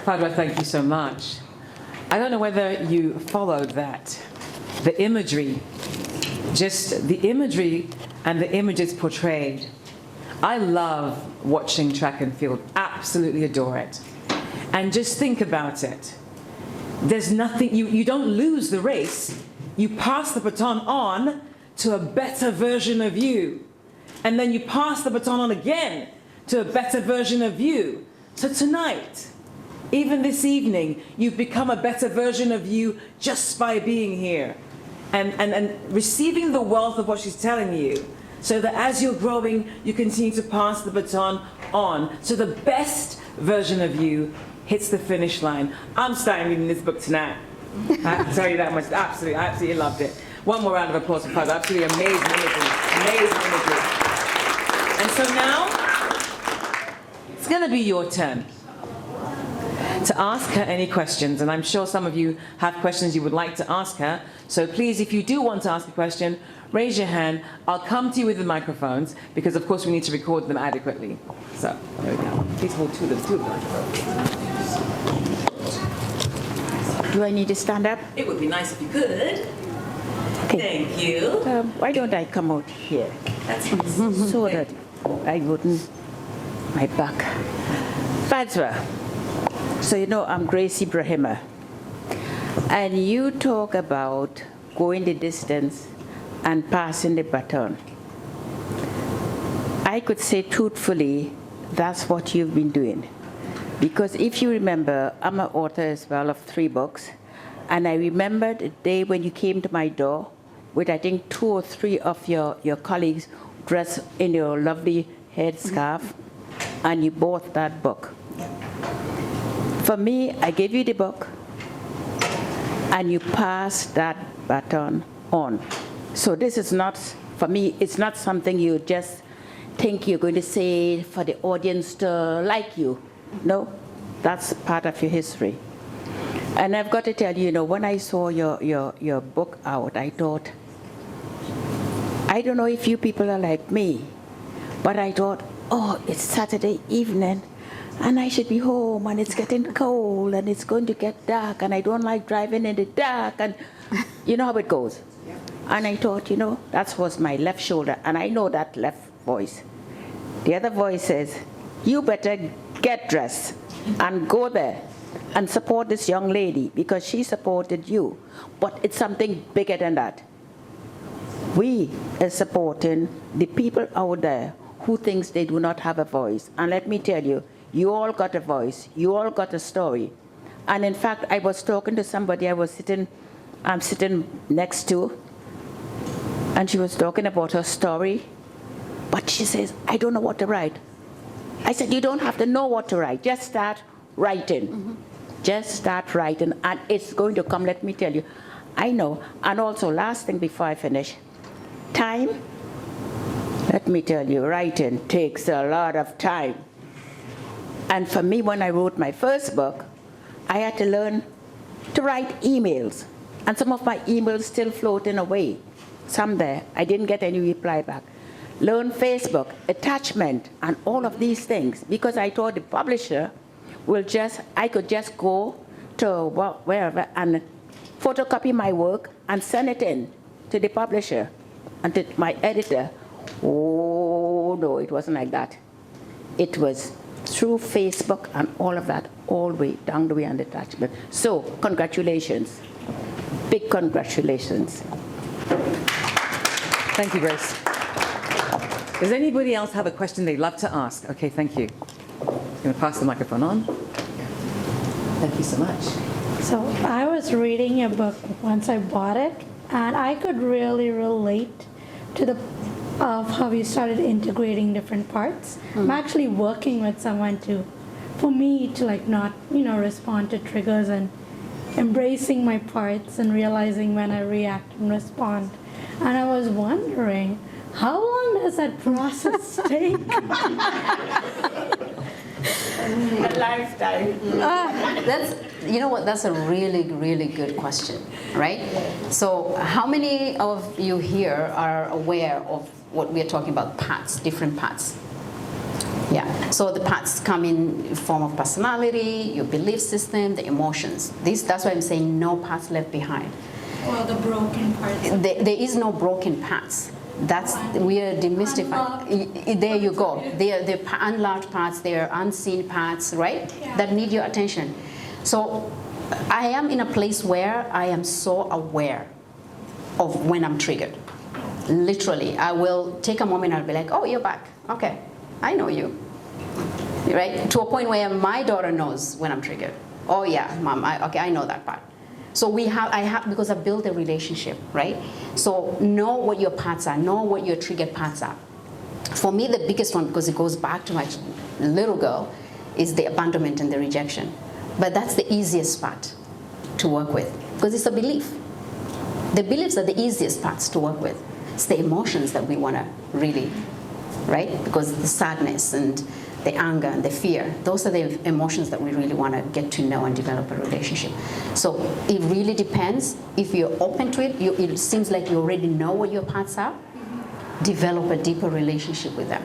Fadhwa, thank you so much. I don't know whether you followed that. The imagery, just the imagery and the images portrayed. I love watching track and field, absolutely adore it. And just think about it. There's nothing, you don't lose the race, you pass the baton on to a better version of you. And then you pass the baton on again to a better version of you. So tonight, even this evening, you've become a better version of you just by being here. And receiving the wealth of what she's telling you, so that as you're growing, you continue to pass the baton on. So the best version of you hits the finish line. I'm starting reading this book tonight. I have to tell you that much. Absolutely, I absolutely loved it. One more round of applause for Fadhwa. Absolutely amazing imagery. Amazing imagery. And so now, it's going to be your turn to ask her any questions. And I'm sure some of you have questions you would like to ask her. So please, if you do want to ask a question, raise your hand. I'll come to you with the microphones, because of course we need to record them adequately. So, there we go. Please hold two of them. Do I need to stand up? It would be nice if you could. Okay. Thank you. Why don't I come out here? That's easy. So that I wouldn't, my back. Fadhwa, so you know I'm Gracie Brahima. And you talk about going the distance and passing the baton. I could say truthfully, that's what you've been doing. Because if you remember, I'm an author as well of 3 books. And I remember the day when you came to my door with, I think, 2 or 3 of your colleagues dressed in your lovely headscarf, and you bought that book. For me, I gave you the book, and you passed that baton on. So this is not, for me, it's not something you just think you're going to say for the audience to like you. No, that's part of your history. And I've got to tell you, you know, when I saw your book out, I thought, I don't know if you people are like me, but I thought, oh, it's Saturday evening, and I should be home, and it's getting cold, and it's going to get dark, and I don't like driving in the dark, and you know how it goes. Yeah. And I thought, you know, that was my left shoulder, and I know that left voice. The other voice says, you better get dressed and go there and support this young lady, because she supported you. But it's something bigger than that. We are supporting the people out there who thinks they do not have a voice. And let me tell you, you all got a voice. You all got a story. And in fact, I was talking to somebody I'm sitting next to, and she was talking about her story. But she says, I don't know what to write. I said, you don't have to know what to write. Just start writing. Mm-hmm. Just start writing, and it's going to come, let me tell you. I know. And also, last thing before I finish, time, let me tell you, writing takes a lot of time. And for me, when I wrote my first book, I had to learn to write emails. And some of my emails still floating away. Some there, I didn't get any reply back. Learn Facebook, attachment, and all of these things, because I thought the publisher I could just go to wherever and photocopy my work and send it in to the publisher and to my editor. Oh, no, it wasn't like that. It was through Facebook and all of that, all the way down the way and attachment. So, congratulations. Big congratulations. Thank you, Grace. Does anybody else have a question they'd love to ask? Okay, thank you. I'm going to pass the microphone on. Thank you so much. So I was reading your book once I bought it, and I could really relate to of how you started integrating different parts. I'm actually working with someone for me to like not, respond to triggers and embracing my parts and realizing when I react and respond. And I was wondering, how long does that process take? A lifetime. That's a really, really good question, right? So how many of you here are aware of what we are talking about, parts, different parts? Yeah, so the parts come in form of personality, your belief system, the emotions. That's why I'm saying no parts left behind. Well, the broken parts. There is no broken parts. We are demystifying. There you go. They are the unloved parts. They are unseen parts, right? Yeah. That need your attention. So I am in a place where I am so aware of when I'm triggered. Literally, I will take a moment. I'll be like, "Oh, you're back. Okay, I know you." Right? To a point where my daughter knows when I'm triggered. Oh yeah, mom. Okay, I know that part. So I have because I built a relationship, right? So know what your parts are, know what your triggered parts are. For me, the biggest one, because it goes back to my little girl, is the abandonment and the rejection. But that's the easiest part to work with, because it's a belief. The beliefs are the easiest parts to work with. It's the emotions that we want to really, right? Because the sadness and the anger and the fear, those are the emotions that we really want to get to know and develop a relationship. So it really depends. If you're open to it, it seems like you already know what your parts are. Develop a deeper relationship with them.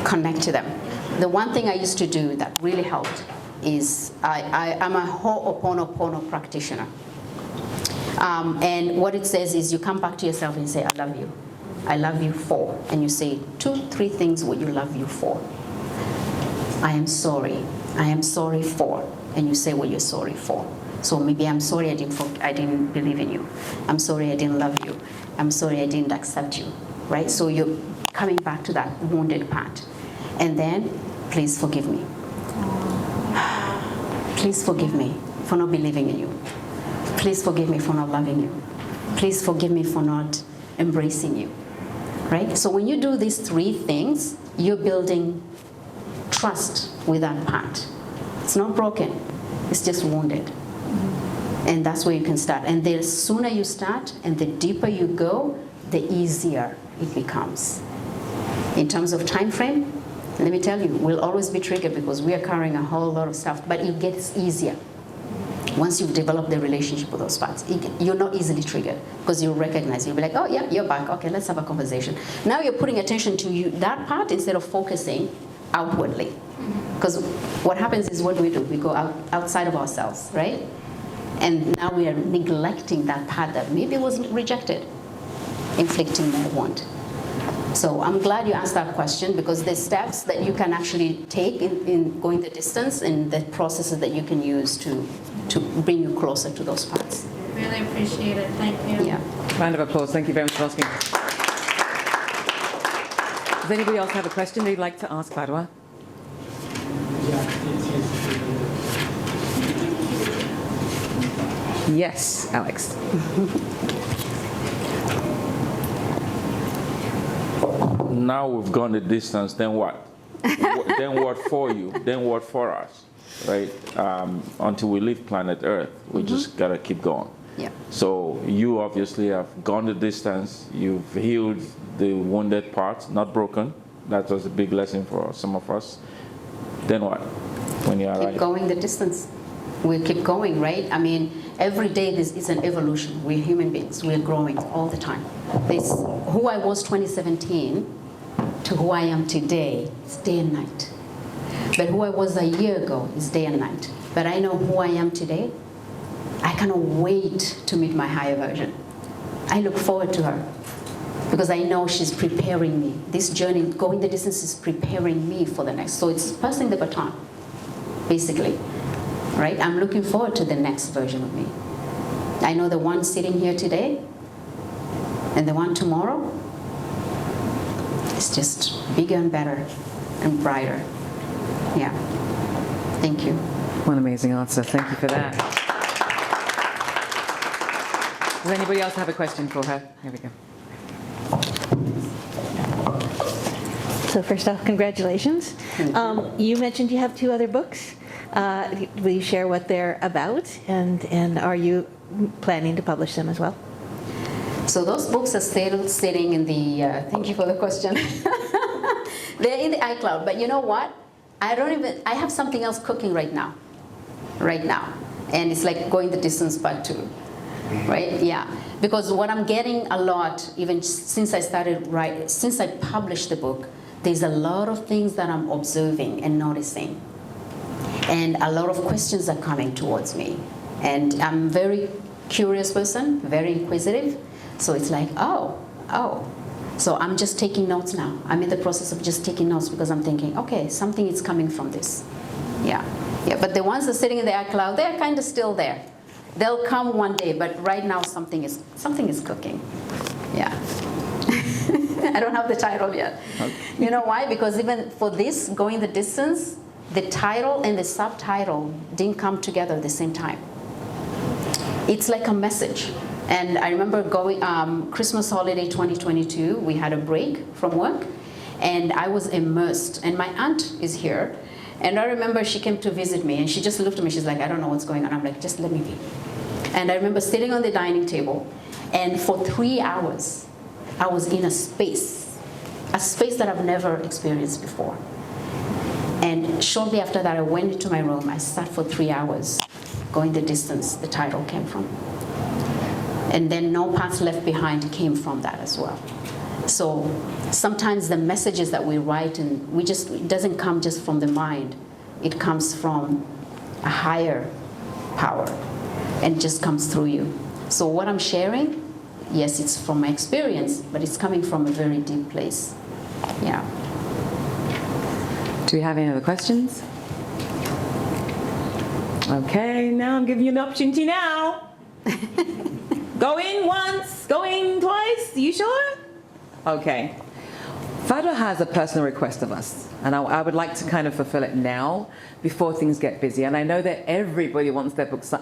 Connect to them. The one thing I used to do that really helped is I'm a Ho'oponopono practitioner. And what it says is you come back to yourself and you say, I love you. I love you for. And you say 2-3 things what you love you for. I am sorry. I am sorry for. And you say what you're sorry for. So maybe I'm sorry I didn't believe in you. I'm sorry I didn't love you. I'm sorry I didn't accept you. Right? So you're coming back to that wounded part. And then, please forgive me. Please forgive me for not believing in you. Please forgive me for not loving you. Please forgive me for not embracing you. Right? So when you do these 3 things, you're building trust with that part. It's not broken. It's just wounded. And that's where you can start. And the sooner you start and the deeper you go, the easier it becomes. In terms of time frame, let me tell you, we'll always be triggered because we are carrying a whole lot of stuff, but it gets easier. Once you've developed the relationship with those parts, you're not easily triggered because you'll recognize, you'll be like, oh yeah, you're back, okay, let's have a conversation. Now you're putting attention to that part instead of focusing outwardly. Because what happens is, what do? We go outside of ourselves, right? And now we are neglecting that part that maybe was rejected, inflicting more wound. So I'm glad you asked that question, because there's steps that you can actually take in going the distance, and the processes that you can use to bring you closer to those parts. Really appreciate it. Thank you. Yeah. Round of applause. Thank you very much for asking. Does anybody else have a question they'd like to ask Fadhwa? Yes, Alex. Now we've gone the distance, then what? Then what for you? Then what for us? Right? Until we leave planet Earth, we just gotta keep going. Yeah. So you obviously have gone the distance. You've healed the wounded parts, not broken. That was a big lesson for some of us. Then what? When you arrive? Keep going the distance. We keep going, right? I mean, every day it's an evolution. We're human beings. We're growing all the time. This who I was 2017 to who I am today is day and night. But who I was a year ago is day and night. But I know who I am today. I cannot wait to meet my higher version. I look forward to her because I know she's preparing me. This journey, going the distance, is preparing me for the next. So it's passing the baton, basically. Right? I'm looking forward to the next version of me. I know the one sitting here today and the one tomorrow is just bigger and better and brighter. Yeah. Thank you. What an amazing answer. Thank you for that. Does anybody else have a question for her? Here we go. So first off, congratulations. You mentioned you have 2 other books. Will you share what they're about, and are you planning to publish them as well? So those books are still sitting in the, thank you for the question. They're in the iCloud, but you know what? I have something else cooking right now. And it's like going the distance part 2, right? Yeah, because what I'm getting a lot, even since I published the book, there's a lot of things that I'm observing and noticing. And a lot of questions are coming towards me. And I'm a very curious person, very inquisitive. So it's like, oh. So I'm just taking notes now. I'm in the process of just taking notes because I'm thinking, okay, something is coming from this. Yeah. But the ones that are sitting in the iCloud, they're kind of still there. They'll come one day, but right now something is cooking. Yeah. I don't have the title yet. Okay. You know why? Because even for this, Going the Distance, the title and the subtitle didn't come together at the same time. It's like a message. And I remember going Christmas holiday 2022, we had a break from work, and I was immersed. And my aunt is here, and I remember she came to visit me, and she just looked at me. She's like, I don't know what's going on. I'm like, just let me be. And I remember sitting on the dining table, and for 3 hours, I was in a space that I've never experienced before. And shortly after that, I went into my room. I sat for 3 hours, Going the Distance, the title came from. And then No Path Left Behind came from that as well. So sometimes the messages that we write, and it doesn't come just from the mind. It comes from a higher power and just comes through you. So what I'm sharing, yes, it's from my experience, but it's coming from a very deep place. Yeah. Do we have any other questions? Okay, now I'm giving you an opportunity now. Going once, going twice, you sure? Okay. Fadhwa has a personal request of us, and I would like to kind of fulfill it now before things get busy. And I know that everybody wants their books